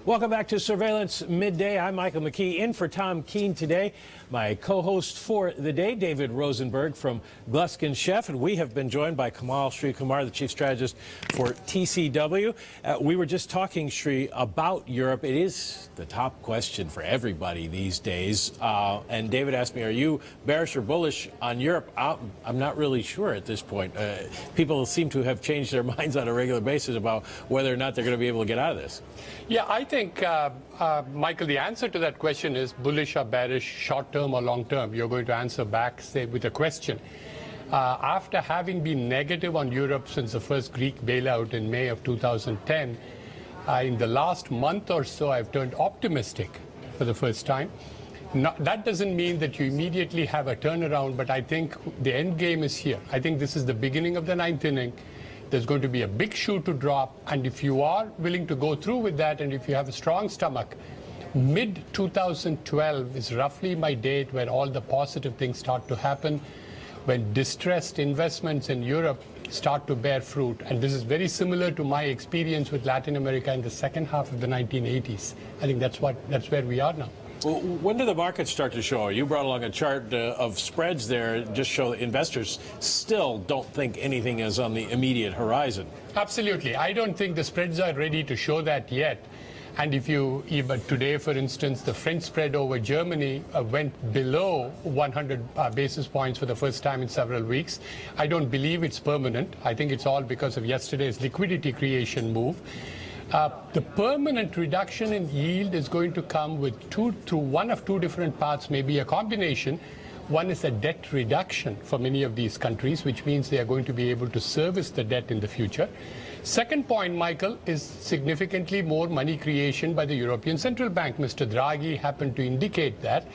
Welcome back to Surveillance Midday. I'm Michael McKee, in for Tom Keene today. My co-host for the day, David Rosenberg from Gluskin Sheff, and we have been joined by Rosenberg Sri-Kumal, the chief strategist for TCW. We were just talking, Sri, about Europe. It is the top question for everybody these days. And David asked me, are you bearish or bullish on Europe? I'm not really sure at this point. People seem to have changed their minds on a regular basis about whether or not they're going to be able to get out of this. Yeah, I think, Michael, the answer to that question is bullish or bearish, short-term or long-term. You're going to answer back, say, with a question. After having been negative on Europe since the first Greek bailout in May of 2010, in the last month or so, I've turned optimistic for the first time. That doesn't mean that you immediately have a turnaround, but I think the end game is here. I think this is the beginning of the ninth inning. There's going to be a big shoe to drop, and if you are willing to go through with that, and if you have a strong stomach, mid-2012 is roughly my date where all the positive things start to happen, when distressed investments in Europe start to bear fruit. And this is very similar to my experience with Latin America in the second half of the 1980s. I think that's where we are now. Well, when do the markets start to show? You brought along a chart of spreads there, just show that investors still don't think anything is on the immediate horizon. Absolutely. I don't think the spreads are ready to show that yet. And even today, for instance, the French spread over Germany went below 100 basis points for the first time in several weeks. I don't believe it's permanent. I think it's all because of yesterday's liquidity creation move. The permanent reduction in yield is going to come with through one of two different paths, maybe a combination. One is a debt reduction for many of these countries, which means they are going to be able to service the debt in the future. Second point, Michael, is significantly more money creation by the European Central Bank. Mr. Draghi happened to indicate that.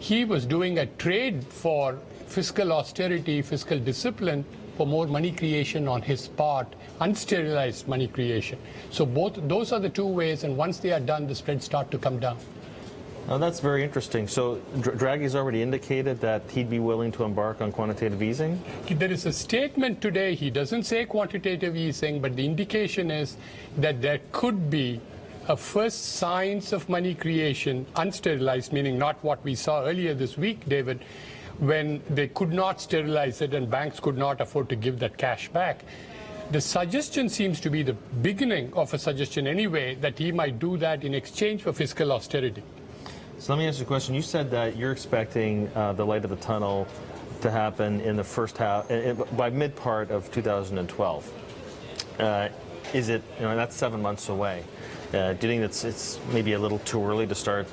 He was doing a trade for fiscal austerity, fiscal discipline, for more money creation on his part, unsterilized money creation. So those are the two ways, and once they are done, the spreads start to come down. Now that's very interesting. So Draghi's already indicated that he'd be willing to embark on quantitative easing? There is a statement today, he doesn't say quantitative easing, but the indication is that there could be a first signs of money creation, unsterilized, meaning not what we saw earlier this week, David, when they could not sterilize it and banks could not afford to give that cash back. The suggestion seems to be the beginning of a suggestion anyway, that he might do that in exchange for fiscal austerity. So let me ask you a question. You said that you're expecting the light of the tunnel to happen in the first half, by mid-part of 2012. Is it, that's 7 months away. Do you think it's maybe a little too early to start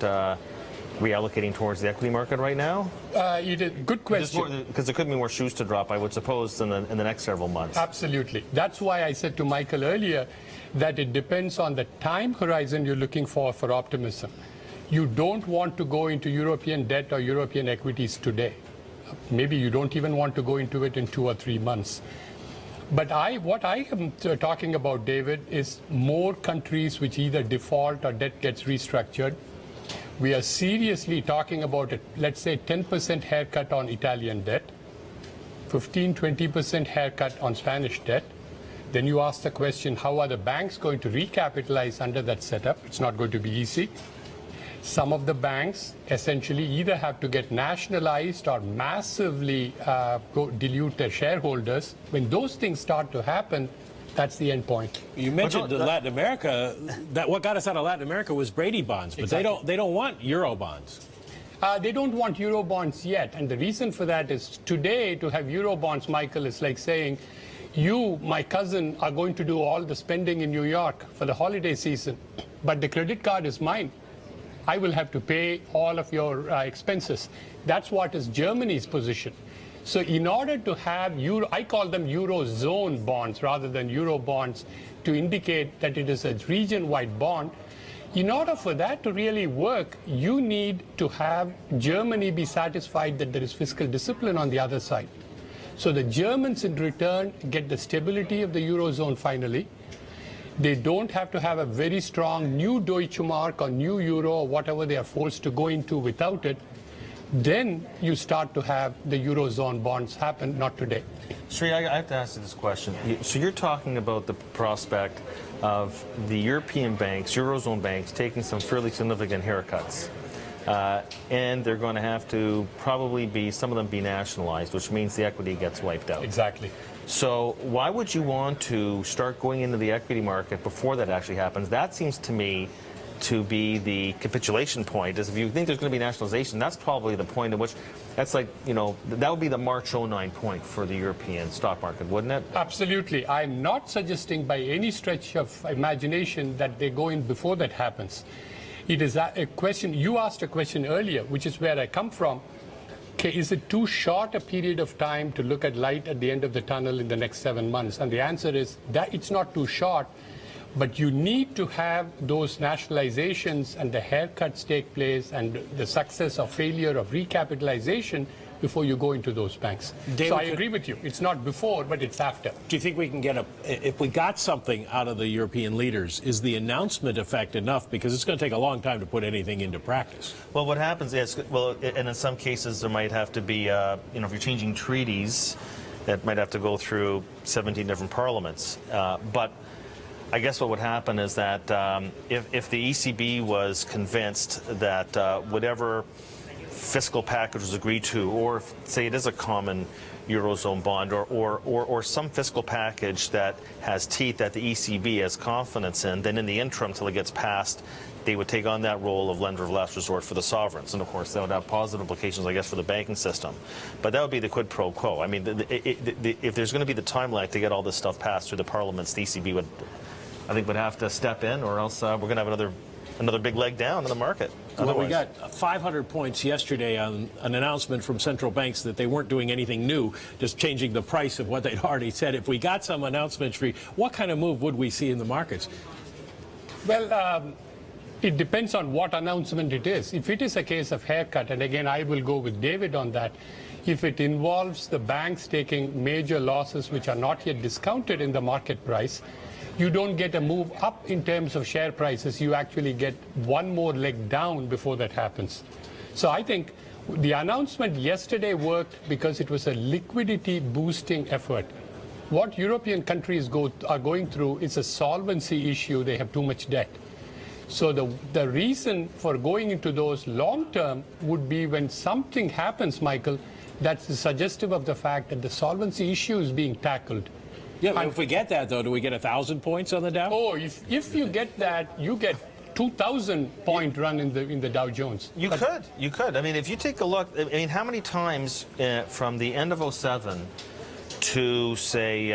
reallocating towards the equity market right now? Good question. Because there could be more shoes to drop, I would suppose, in the next several months. Absolutely. That's why I said to Michael earlier that it depends on the time horizon you're looking for optimism. You don't want to go into European debt or European equities today. Maybe you don't even want to go into it in 2 or 3 months. But what I am talking about, David, is more countries which either default or debt gets restructured. We are seriously talking about it, let's say 10% haircut on Italian debt, 15-20% haircut on Spanish debt. Then you ask the question, how are the banks going to recapitalize under that setup? It's not going to be easy. Some of the banks essentially either have to get nationalized or massively dilute their shareholders. When those things start to happen, that's the end point. You mentioned Latin America. What got us out of Latin America was Brady bonds, but exactly. they don't want Euro bonds. They don't want Euro bonds yet, and the reason for that is today to have Euro bonds, Michael, is like saying, you, my cousin, are going to do all the spending in New York for the holiday season, but the credit card is mine. I will have to pay all of your expenses. That's what is Germany's position. So in order to have I call them Eurozone bonds rather than Euro bonds, to indicate that it is a region-wide bond. In order for that to really work, you need to have Germany be satisfied that there is fiscal discipline on the other side. So the Germans in return get the stability of the Eurozone finally. They don't have to have a very strong new Deutsche Mark or new Euro or whatever they are forced to go into without it. then you start to have the Eurozone bonds happen, not today. Sri, I have to ask you this question. So you're talking about the prospect of the European banks, Eurozone banks, taking some fairly significant haircuts. And they're going to have to probably some of them be nationalized, which means the equity gets wiped out. Exactly. So why would you want to start going into the equity market before that actually happens? That seems to me to be the capitulation point. Is if you think there's going to be nationalization, that's probably the point at which, that's like, that would be the March 09 point for the European stock market, wouldn't it? Absolutely. I'm not suggesting by any stretch of imagination that they go in before that happens. It is a question, you asked a question earlier, which is where I come from. Okay, is it too short a period of time to look at light at the end of the tunnel in the next 7 months? And the answer is that it's not too short, but you need to have those nationalizations and the haircuts take place and the success or failure of recapitalization before you go into those banks. David, so I agree with you. It's not before, but it's after. Do you think we can if we got something out of the European leaders, is the announcement effect enough? Because it's going to take a long time to put anything into practice. Well, what happens is, and in some cases there might have to be, if you're changing treaties, that might have to go through 17 different parliaments. But I guess what would happen is that if the ECB was convinced that whatever fiscal package was agreed to, or if, say it is a common Eurozone bond, or some fiscal package that has teeth that the ECB has confidence in, then in the interim till it gets passed, they would take on that role of lender of last resort for the sovereigns. And of course that would have positive implications, I guess, for the banking system. But that would be the quid pro quo. I mean, if there's going to be the time lag to get all this stuff passed through the parliaments, the ECB would, I think, would have to step in, or else we're going to have another big leg down in the market. Well, we got 500 points yesterday on an announcement from central banks that they weren't doing anything new, just changing the price of what they'd already said. If we got some announcement, Sri, what kind of move would we see in the markets? Well, it depends on what announcement it is. If it is a case of haircut, and again, I will go with David on that, if it involves the banks taking major losses which are not yet discounted in the market price, you don't get a move up in terms of share prices. You actually get one more leg down before that happens. So I think the announcement yesterday worked because it was a liquidity boosting effort. What European countries are going through is a solvency issue. They have too much debt. So the reason for going into those long term would be when something happens, Michael, that's suggestive of the fact that the solvency issue is being tackled. Yeah, if we get that, though, do we get 1,000 points on the Dow? Oh, if you get that, you get 2,000 point run in the Dow Jones. You could. I mean, if you take a look, I mean, how many times from the end of 07 to, say,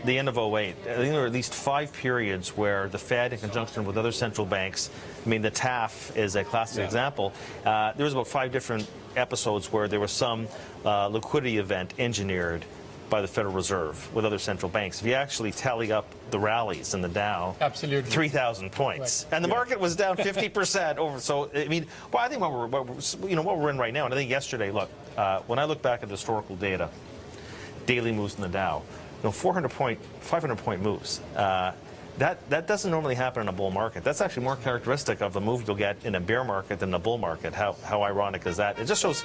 the end of 08, I think there were at least 5 periods where the Fed, in conjunction with other central banks, I mean, the TAF is a classic example. There was about 5 different episodes where there was some liquidity event engineered by the Federal Reserve with other central banks. If you actually tally up the rallies in the Dow, absolutely 3,000 points, right. And the market was down 50% over. So I mean, well, I think what we're in right now, and I think yesterday, look, when I look back at the historical data, daily moves in the Dow, 500 point moves. That doesn't normally happen in a bull market. That's actually more characteristic of the move you'll get in a bear market than a bull market. How ironic is that? It just shows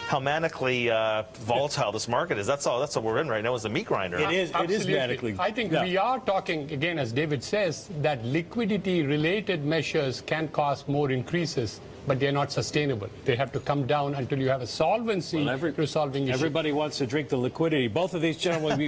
how manically volatile this market is. That's what we're in right now, is the meat grinder. It is manically. I think we are talking, again, as David says, that liquidity-related measures can cause more increases, but they're not sustainable. They have to come down until you have a solvency resolving issue. Everybody wants to drink the liquidity. Both of these gentlemen will be